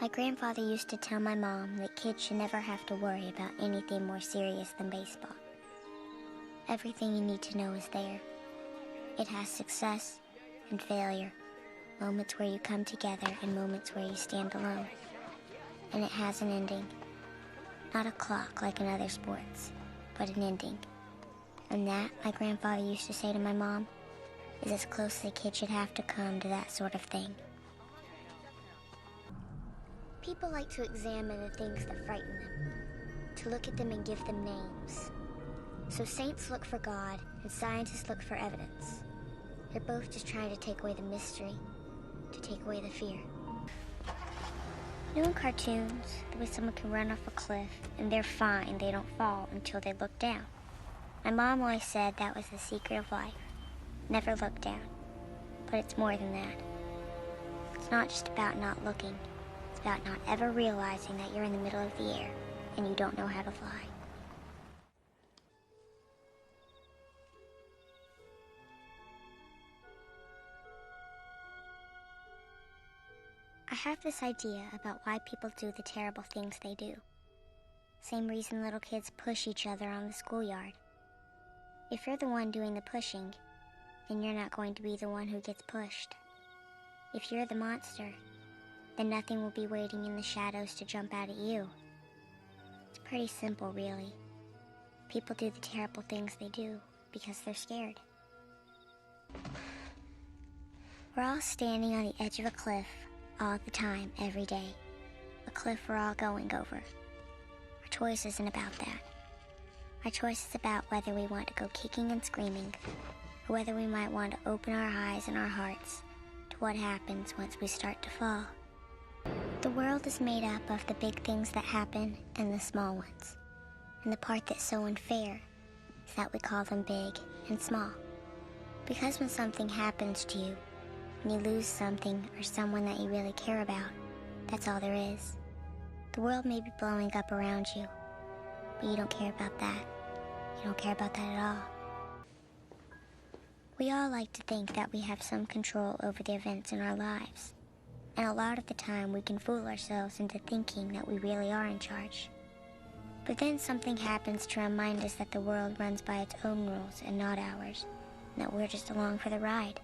My grandfather used to tell my mom that kids should never have to worry about anything more serious than baseball. Everything you need to know is there. It has success and failure, moments where you come together and moments where you stand alone. And it has an ending. Not a clock like in other sports, but an ending. And that, my grandfather used to say to my mom, is as close as a kid should have to come to that sort of thing. People like to examine the things that frighten them, to look at them and give them names. So saints look for God, and scientists look for evidence. They're both just trying to take away the mystery, to take away the fear. You know in cartoons, the way someone can run off a cliff, and they're fine, they don't fall until they look down. My mom always said that was the secret of life. Never look down. But it's more than that. It's not just about not looking. It's about not ever realizing that you're in the middle of the air and you don't know how to fly. I have this idea about why people do the terrible things they do. Same reason little kids push each other on the schoolyard. If you're the one doing the pushing, then you're not going to be the one who gets pushed. If you're the monster, then nothing will be waiting in the shadows to jump out at you. It's pretty simple, really. People do the terrible things they do because they're scared. We're all standing on the edge of a cliff all the time, every day. A cliff we're all going over. Our choice isn't about that. Our choice is about whether we want to go kicking and screaming, or whether we might want to open our eyes and our hearts to what happens once we start to fall. The world is made up of the big things that happen and the small ones. And the part that's so unfair is that we call them big and small. Because when something happens to you, when you lose something or someone that you really care about, that's all there is. The world may be blowing up around you, but you don't care about that. You don't care about that at all. We all like to think that we have some control over the events in our lives. And a lot of the time we can fool ourselves into thinking that we really are in charge. But then something happens to remind us that the world runs by its own rules and not ours, and that we're just along for the ride.